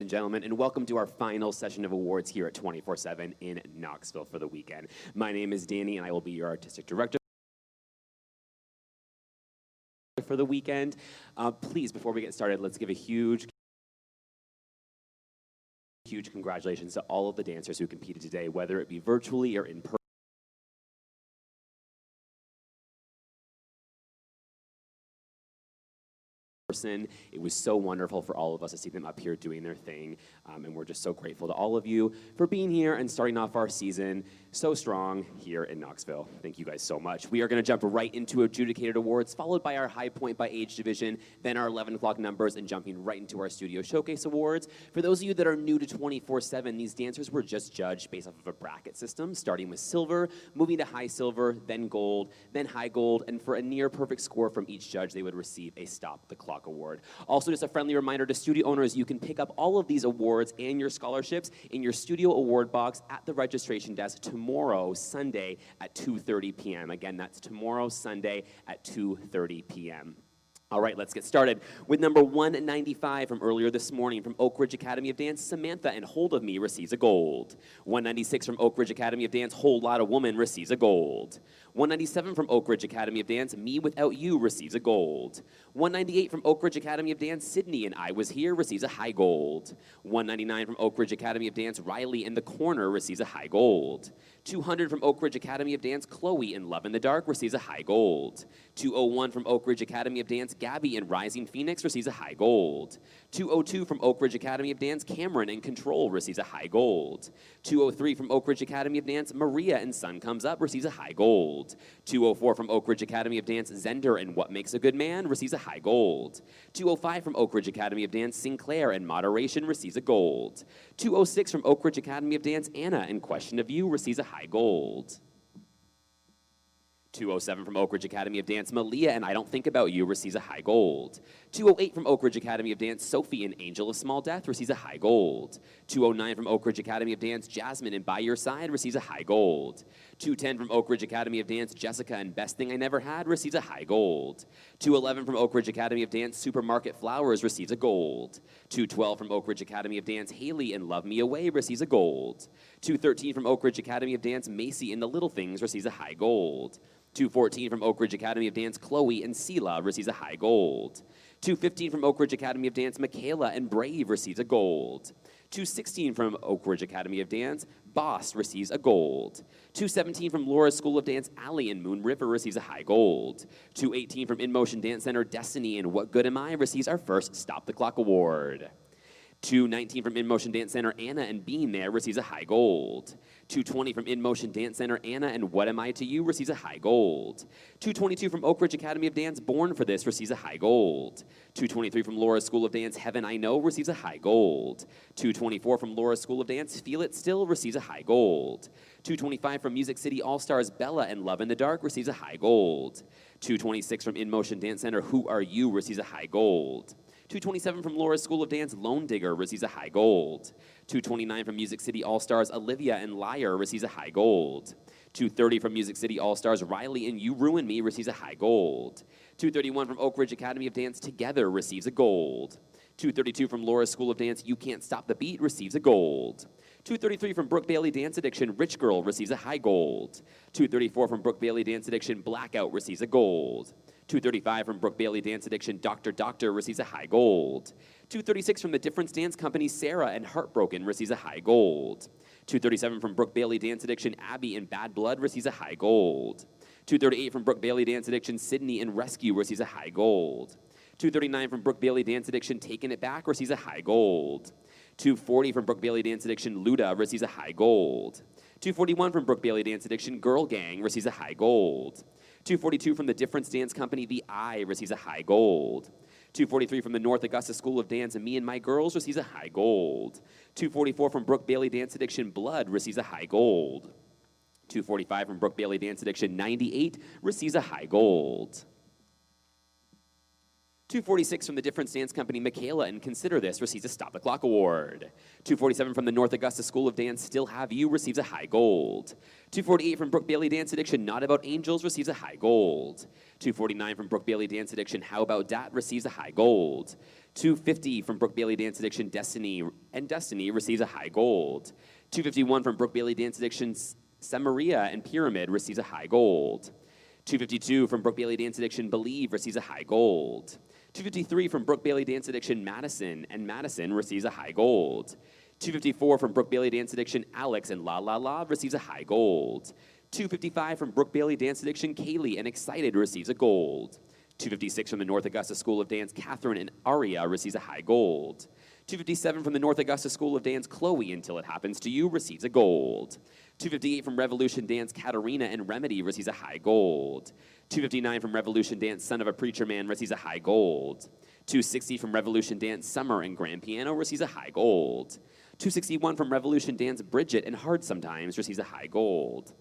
and gentlemen, and welcome to our final session of awards here at 24/7 in Knoxville for the weekend. My name is Danny, and I will be your artistic director for the weekend. Please, before we get started, let's give a huge congratulations to all of the dancers who competed today, whether it be virtually or in person. It was so wonderful for all of us to see them up here doing their thing, and we're just so grateful to all of you for being here and starting off our season so strong here in Knoxville. Thank you guys so much. We are going to jump right into Adjudicated Awards, followed by our high point by age division, then our 11 o'clock numbers, and jumping right into our Studio Showcase Awards. For those of you that are new to 24/7, these dancers were just judged based off of a bracket system, starting with silver, moving to high silver, then gold, then high gold, and for a near perfect score from each judge, they would receive a Stop the Clock award. Also, just a friendly reminder to studio owners, you can pick up all of these awards and your scholarships in your studio award box at the registration desk tomorrow, Sunday at 2:30 p.m. Again, that's tomorrow, Sunday at 2:30 p.m. All right, let's get started with number 195 from earlier this morning from Oak Ridge Academy of Dance. Samantha and Hold of Me receives a gold. 196 from Oak Ridge Academy of Dance. Whole Lotta Woman receives a gold. 197 from Oak Ridge Academy of Dance. Me Without You receives a gold. 198 from Oak Ridge Academy of Dance. Sydney and I Was Here receives a high gold. 199 from Oak Ridge Academy of Dance. Riley in the Corner receives a high gold. 200 from Oak Ridge Academy of Dance. Chloe in Love in the Dark receives a high gold. 201 from Oak Ridge Academy of Dance. Gabby in Rising Phoenix receives a high gold. 202 from Oak Ridge Academy of Dance. Cameron in Control receives a high gold. 203 from Oak Ridge Academy of Dance. Maria in Sun Comes Up receives a high gold. 204 from Oak Ridge Academy of Dance. Zender in What Makes a Good Man receives a high gold. 205 from Oak Ridge Academy of Dance. Sinclair in Moderation receives a gold. 206 from Oak Ridge Academy of Dance. Anna in Question of You receives a high gold. 207 from Oak Ridge Academy of Dance, Malia and I Don't Think About You receives a high gold. 208 from Oak Ridge Academy of Dance, Sophie and Angel of Small Death receives a high gold. 209 from Oak Ridge Academy of Dance, Jasmine and By Your Side receives a high gold. 210 from Oak Ridge Academy of Dance, Jessica and Best Thing I Never Had receives a high gold. 211 from Oak Ridge Academy of Dance, Supermarket Flowers receives a gold. 212 from Oak Ridge Academy of Dance, Haley and Love Me Away receives a gold. 213 from Oak Ridge Academy of Dance, Macy and the Little Things receives a high gold. 214 from Oak Ridge Academy of Dance, Chloe and Sela receives a high gold. 215 from Oak Ridge Academy of Dance, Michaela and Brave receives a gold. 216 from Oak Ridge Academy of Dance, Boss receives a gold. 217 from Laura's School of Dance, Allie and Moon River receives a high gold. 218 from In Motion Dance Center, Destiny and What Good Am I receives our first Stop the Clock award. 219 from In Motion Dance Center, Anna and Being There receives a high gold. 220 from In Motion Dance Center, Anna and What Am I to You receives a high gold. 222 from Oak Ridge Academy of Dance, Born for This receives a high gold. 223 from Laura's School of Dance, Heaven I Know receives a high gold. 224 from Laura's School of Dance, Feel It Still receives a high gold. 225 from Music City All-Stars, Bella and Love in the Dark receives a high gold. 226 from In Motion Dance Center, Who Are You receives a high gold. 227 from Laura's School of Dance, Lone Digger receives a high gold. 229 from Music City All-Stars, Olivia and Liar receives a high gold. 230 from Music City All-Stars, Riley and You Ruin Me receives a high gold. 231 from Oak Ridge Academy of Dance, Together receives a gold. 232 from Laura's School of Dance, You Can't Stop the Beat receives a gold. 233 from Brooke Bailey Dance Addiction, Rich Girl receives a high gold. 234 from Brooke Bailey Dance Addiction, Blackout receives a gold. 235 from Brooke Bailey Dance Addiction, Dr. Doctor receives a high gold. 236 from the Difference Dance Company, Sarah and Heartbroken receives a high gold. 237 from Brooke Bailey Dance Addiction, Abby and Bad Blood receives a high gold. 238 from Brooke Bailey Dance Addiction, Sydney and Rescue receives a high gold. 239 from Brooke Bailey Dance Addiction, Taking It Back receives a high gold. 240 from Brooke Bailey Dance Addiction, Luda receives a high gold. 241 from Brooke Bailey Dance Addiction, Girl Gang receives a high gold. 242 from the Difference Dance Company, The Eye receives a high gold. 243 from the North Augusta School of Dance, and Me and My Girls receives a high gold. 244 from Brooke Bailey Dance Addiction, Blood receives a high gold. 245 from Brooke Bailey Dance Addiction, 98 receives a high gold. 246 from the Difference Dance Company, Michaela and Consider This receives a Stop the Clock Award. 247 from the North Augusta School of Dance, Still Have You receives a High Gold. 248 from Brooke Bailey Dance Addiction, Not About Angels receives a High Gold. 249 from Brooke Bailey Dance Addiction, How About Dat receives a High Gold. 250 from Brooke Bailey Dance Addiction, Destiny receives a High Gold. 251 from Brooke Bailey Dance Addiction, Samaria and Pyramid receives a High Gold. 252 from Brooke Bailey Dance Addiction, Believe receives a High Gold. 253 from Brooke Bailey Dance Addiction, Madison and Madison receives a High Gold. 254 from Brooke Bailey Dance Addiction, Alex and La La La receives a High Gold. 255 from Brooke Bailey Dance Addiction, Kaylee and Excited receives a Gold. 256 from the North Augusta School of Dance, Catherine and Aria receives a High Gold. 257 from the North Augusta School of Dance, Chloe Until It Happens to You receives a Gold. 258 from Revolution Dance, Katarina and Remedy receives a High Gold. 259 from Revolution Dance, Son of a Preacher Man receives a High Gold. 260 from Revolution Dance, Summer and Grand Piano receives a High Gold. 261 from Revolution Dance, Bridget and Hard Sometimes receives a High Gold.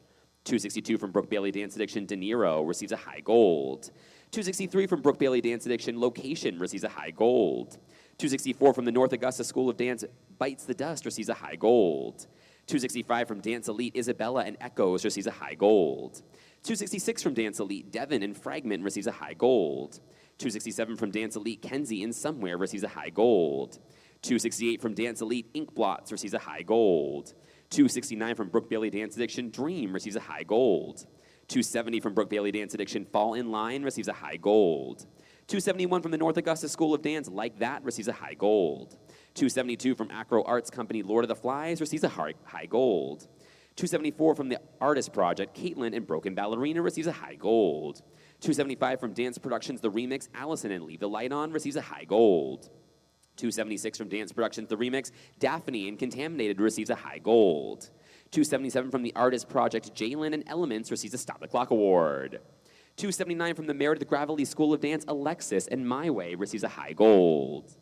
262 from Brooke Bailey Dance Addiction, De Niro receives a High Gold. 263 from Brooke Bailey Dance Addiction, Location receives a High Gold. 264 from the North Augusta School of Dance, Bites the Dust receives a High Gold. 265 from Dance Elite, Isabella and Echoes receives a High Gold. 266 from Dance Elite, Devin and Fragment receives a High Gold. 267 from Dance Elite, Kenzie in Somewhere receives a High Gold. 268 from Dance Elite, Ink Blots receives a High Gold. 269 from Brooke Bailey Dance Addiction, Dream receives a High Gold. 270 from Brooke Bailey Dance Addiction, Fall in Line receives a High Gold. 271 from the North Augusta School of Dance, Like That receives a High Gold. 272 from Acro Arts Company, Lord of the Flies receives a High Gold. 274 from the Artist Project, Caitlin and Broken Ballerina receives a High Gold. 275 from Dance Productions, The Remix, Allison and Leave the Light On receives a High Gold. 276 from Dance Productions, The Remix, Daphne and Contaminated receives a High Gold. 277 from the Artist Project, Jalen and Elements receives a Stop the Clock Award. 279 from the Meredith Gravely School of Dance, Alexis and My Way receives a High Gold.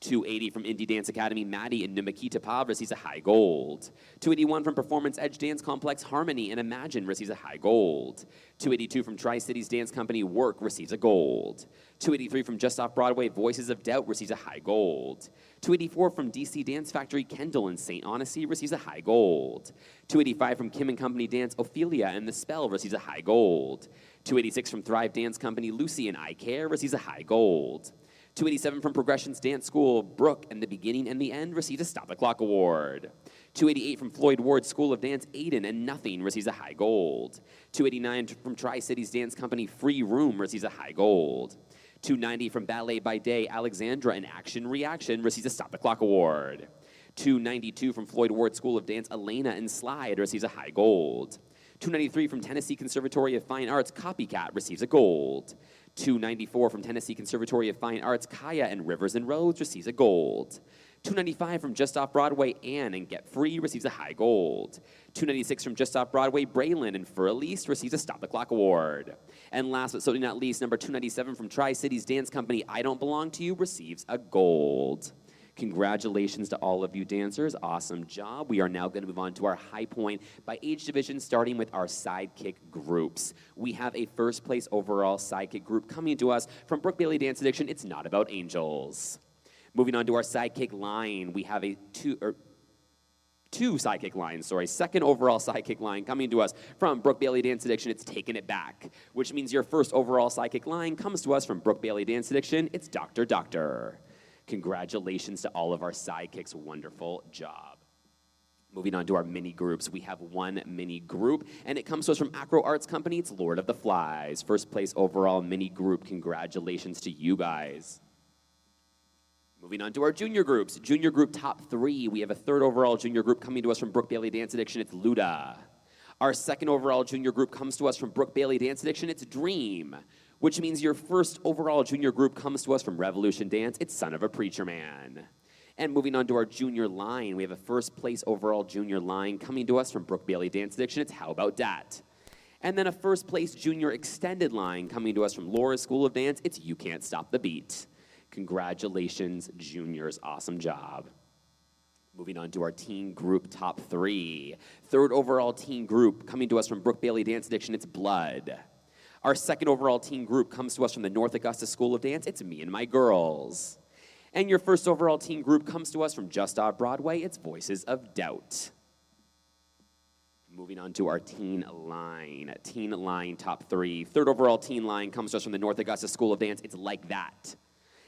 280 from Indie Dance Academy, Maddie and Numakita Pav receives a High Gold. 281 from Performance Edge Dance Complex, Harmony and Imagine receives a High Gold. 282 from Tri-Cities Dance Company, Work receives a Gold. 283 from Just Off Broadway, Voices of Doubt receives a High Gold. 284 from DC Dance Factory, Kendall and St. Honesty receives a High Gold. 285 from Kim and Company Dance, Ophelia and The Spell receives a High Gold. 286 from Thrive Dance Company, Lucy and I Care receives a High Gold. 287 from Progressions Dance School, Brooke and The Beginning and the End receives a Stop the Clock Award. 288 from Floyd Ward School of Dance, Aiden and Nothing receives a High Gold. 289 from Tri-Cities Dance Company, Free Room receives a High Gold. 290 from Ballet by Day, Alexandra and Action Reaction receives a Stop the Clock Award. 292 from Floyd Ward School of Dance, Elena and Slide receives a High Gold. 293 from Tennessee Conservatory of Fine Arts, Copycat receives a Gold. 294 from Tennessee Conservatory of Fine Arts, Kaya and Rivers and Roads receives a Gold. 295 from Just Off Broadway, Anne and Get Free receives a High Gold. 296 from Just Off Broadway, Braylon and For Elise receives a Stop the Clock Award. And last but certainly not least, number 297 from Tri-Cities Dance Company, I Don't Belong to You receives a Gold. Congratulations to all of you dancers. Awesome job. We are now going to move on to our high point by age division, starting with our sidekick groups. We have a first place overall sidekick group coming to us from Brooke Bailey Dance Addiction, It's Not About Angels. Moving on to our sidekick line, we have two sidekick lines, second overall sidekick line coming to us from Brooke Bailey Dance Addiction, It's Taking It Back, which means your first overall sidekick line comes to us from Brooke Bailey Dance Addiction, It's Dr. Doctor. Congratulations to all of our sidekicks. Wonderful job. Moving on to our mini groups, we have one mini group, and it comes to us from Acro Arts Company. It's Lord of the Flies. First place overall mini group. Congratulations to you guys. Moving on to our junior groups. Junior group top 3. We have a third overall junior group coming to us from Brooke Bailey Dance Addiction. It's Luda. Our second overall junior group comes to us from Brooke Bailey Dance Addiction. It's Dream. Which means your first overall junior group comes to us from Revolution Dance. It's Son of a Preacher Man. And moving on to our junior line, we have a first place overall junior line coming to us from Brooke Bailey Dance Addiction. It's How About Dat? And then a first place junior extended line coming to us from Laura's School of Dance. It's You Can't Stop the Beat. Congratulations, juniors. Awesome job. Moving on to our teen group top 3. Third overall teen group coming to us from Brooke Bailey Dance Addiction. It's Blood. Our second overall teen group comes to us from the North Augusta School of Dance. It's Me and My Girls. And your first overall teen group comes to us from just off Broadway. It's Voices of Doubt. Moving on to our teen line. Teen line top 3. Third overall teen line comes to us from the North Augusta School of Dance. It's Like That.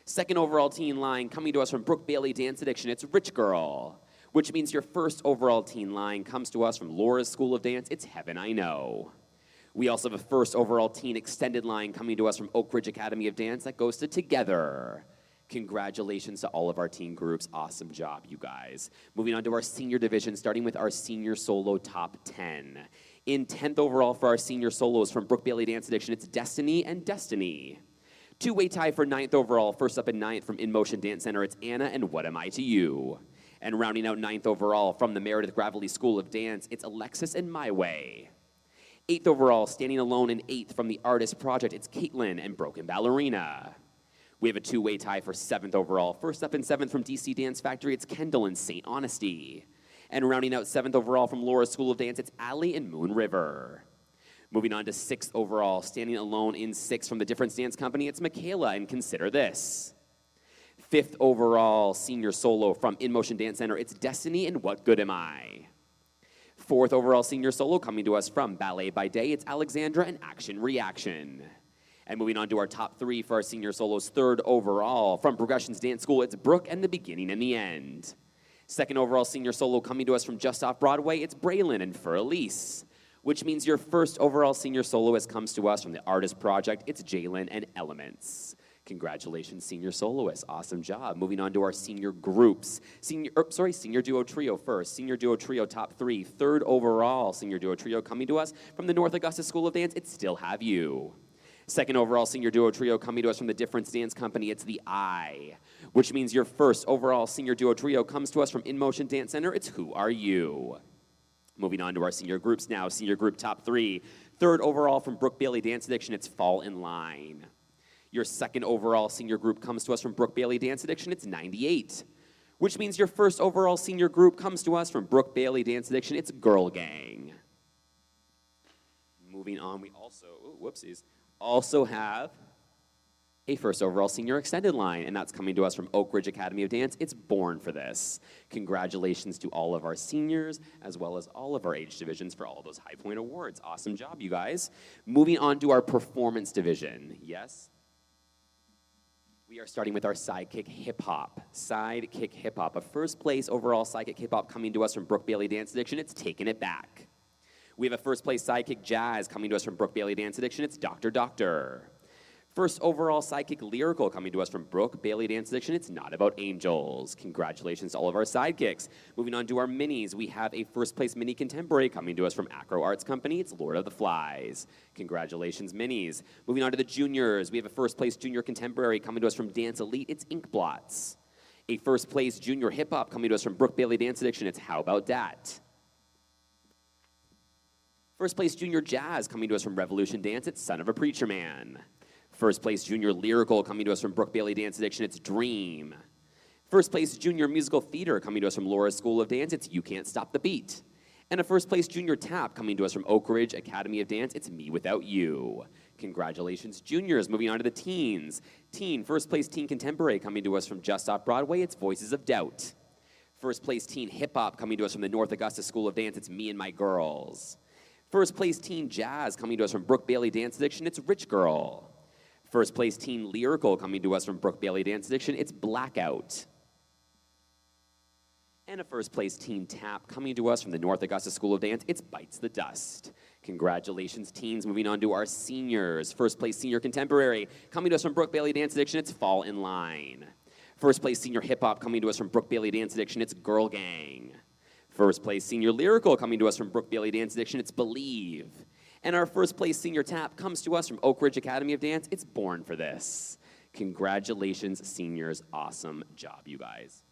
Second overall teen line coming to us from Brooke Bailey Dance Addiction. It's Rich Girl. Which means your first overall teen line comes to us from Laura's School of Dance. It's Heaven I Know. We also have a first overall teen extended line coming to us from Oak Ridge Academy of Dance that goes to Together. Congratulations to all of our teen groups. Awesome job, you guys. Moving on to our senior division, starting with our senior solo top 10. In 10th overall for our senior solos from Brooke Bailey Dance Addiction, it's Destiny and Destiny. Two-way tie for 9th overall. First up in 9th from In Motion Dance Center, it's Anna and What Am I to You. And rounding out 9th overall from the Meredith Gravely School of Dance, it's Alexis and My Way. 8th overall, standing alone in 8th from the Artist Project, it's Caitlin and Broken Ballerina. We have a two-way tie for 7th overall. First up in 7th from DC Dance Factory, it's Kendall and Saint Honesty. And rounding out 7th overall from Laura's School of Dance, it's Allie and Moon River. Moving on to 6th overall, standing alone in 6th from the Difference Dance Company, it's Michaela and Consider This. 5th overall senior solo from In Motion Dance Center, it's Destiny and What Good Am I. 4th overall senior solo coming to us from Ballet by Day, it's Alexandra and Action Reaction. And moving on to our top 3 for our senior solos, 3rd overall from Progressions Dance School, it's Brooke and the Beginning and the End. 2nd overall senior solo coming to us from just off Broadway, it's Braylon and For Elise. Which means your first overall senior soloist comes to us from the Artist Project, it's Jalen and Elements. Congratulations, senior soloists. Awesome job. Moving on to our senior groups. Senior duo trio first. Senior duo trio top 3. 3rd overall senior duo trio coming to us from the North Augusta School of Dance, it's Still Have You. 2nd overall senior duo trio coming to us from the Difference Dance Company, it's The Eye. Which means your first overall senior duo trio comes to us from In Motion Dance Center, it's Who Are You. Moving on to our senior groups now. Senior group top 3. 3rd overall from Brooke Bailey Dance Addiction, it's Fall in Line. Your 2nd overall senior group comes to us from Brooke Bailey Dance Addiction, it's 98. Which means your first overall senior group comes to us from Brooke Bailey Dance Addiction, it's Girl Gang. Moving on, we also have a first overall senior extended line, and that's coming to us from Oak Ridge Academy of Dance, it's Born for This. Congratulations to all of our seniors, as well as all of our age divisions for all of those High Point Awards. Awesome job, you guys. Moving on to our performance division, yes? We are starting with our Sidekick Hip-Hop. Sidekick Hip-Hop, a first place overall Sidekick Hip-Hop coming to us from Brooke Bailey Dance Addiction, it's Taking It Back. We have a first place Sidekick Jazz coming to us from Brooke Bailey Dance Addiction, it's Dr. Doctor. First overall Sidekick Lyrical coming to us from Brooke Bailey Dance Addiction, it's Not About Angels. Congratulations to all of our sidekicks. Moving on to our minis, we have a first place mini contemporary coming to us from Acro Arts Company, it's Lord of the Flies. Congratulations, minis. Moving on to the juniors, we have a first place junior contemporary coming to us from Dance Elite, it's Ink Blots. A first place junior hip hop coming to us from Brooke Bailey Dance Addiction, it's How About Dat. First place junior jazz coming to us from Revolution Dance, it's Son of a Preacher Man. First place junior lyrical coming to us from Brooke Bailey Dance Addiction, it's Dream. First place junior musical theater coming to us from Laura's School of Dance, it's You Can't Stop the Beat. And a first place junior tap coming to us from Oak Ridge Academy of Dance, it's Me Without You. Congratulations, juniors. Moving on to the teens. First place teen contemporary coming to us from just off Broadway, it's Voices of Doubt. First place teen hip hop coming to us from the North Augusta School of Dance, it's Me and My Girls. First place teen jazz coming to us from Brooke Bailey Dance Addiction, it's Rich Girl. First place teen lyrical coming to us from Brooke Bailey Dance Addiction, it's Blackout. And a first place teen tap coming to us from the North Augusta School of Dance, it's Bites the Dust. Congratulations, teens. Moving on to our seniors. First place senior contemporary coming to us from Brooke Bailey Dance Addiction, it's Fall in Line. First place senior hip hop coming to us from Brooke Bailey Dance Addiction, it's Girl Gang. First place senior lyrical coming to us from Brooke Bailey Dance Addiction, it's Believe. And our first place senior tap comes to us from Oak Ridge Academy of Dance, it's Born for This. Congratulations, seniors. Awesome job, you guys.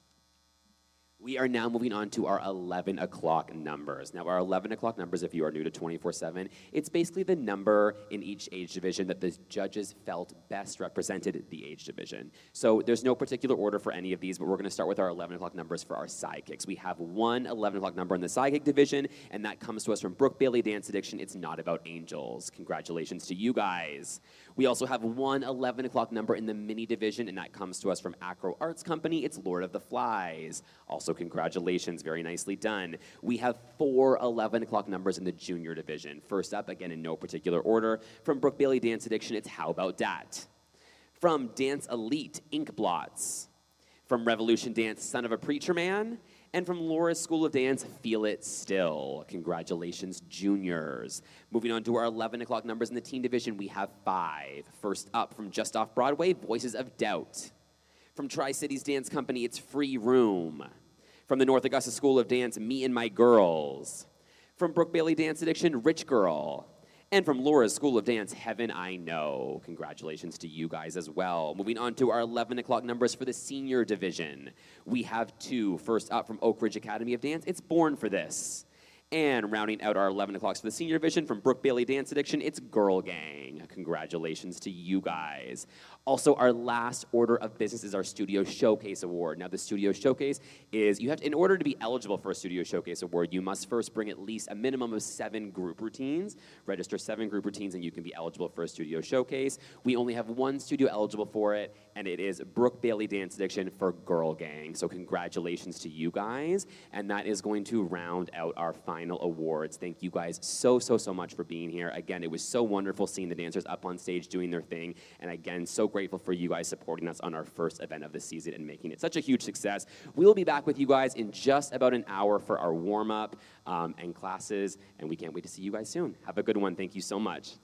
We are now moving on to our 11 o'clock numbers. Now, our 11 o'clock numbers, if you are new to 24/7, it's basically the number in each age division that the judges felt best represented the age division. So there's no particular order for any of these, but we're going to start with our 11 o'clock numbers for our sidekicks. We have one 11 o'clock number in the sidekick division, and that comes to us from Brooke Bailey Dance Addiction. It's Not About Angels. Congratulations to you guys. We also have one 11 o'clock number in the mini division, and that comes to us from Acro Arts Company. It's Lord of the Flies. Also, congratulations, very nicely done. We have four 11 o'clock numbers in the junior division. First up, again in no particular order, from Brooke Bailey Dance Addiction, it's How About Dat. From Dance Elite, Ink Blots. From Revolution Dance, Son of a Preacher Man. And from Laura's School of Dance, Feel It Still. Congratulations, juniors. Moving on to our 11 o'clock numbers in the teen division, we have five. First up, from Just Off Broadway, Voices of Doubt. From Tri-Cities Dance Company, it's Free Room. From the North Augusta School of Dance, Me and My Girls. From Brooke Bailey Dance Addiction, Rich Girl. And from Laura's School of Dance, Heaven I Know. Congratulations to you guys as well. Moving on to our 11 o'clock numbers for the senior division. We have two. First up, from Oak Ridge Academy of Dance, it's Born for This. And rounding out our 11 o'clocks for the senior division, from Brooke Bailey Dance Addiction, it's Girl Gang. Congratulations to you guys. Also, our last order of business is our Studio Showcase Award. Now, the Studio Showcase is, in order to be eligible for a Studio Showcase Award, you must first bring at least a minimum of 7 group routines, register 7 group routines, and you can be eligible for a Studio Showcase. We only have one studio eligible for it, and it is Brooke Bailey Dance Addiction for Girl Gang. So congratulations to you guys, and that is going to round out our final awards. Thank you guys so much for being here. Again, it was so wonderful seeing the dancers up on stage doing their thing, and again, so grateful for you guys supporting us on our first event of the season and making it such a huge success. We'll be back with you guys in just about an hour for our warm-up and classes, and we can't wait to see you guys soon. Have a good one. Thank you so much.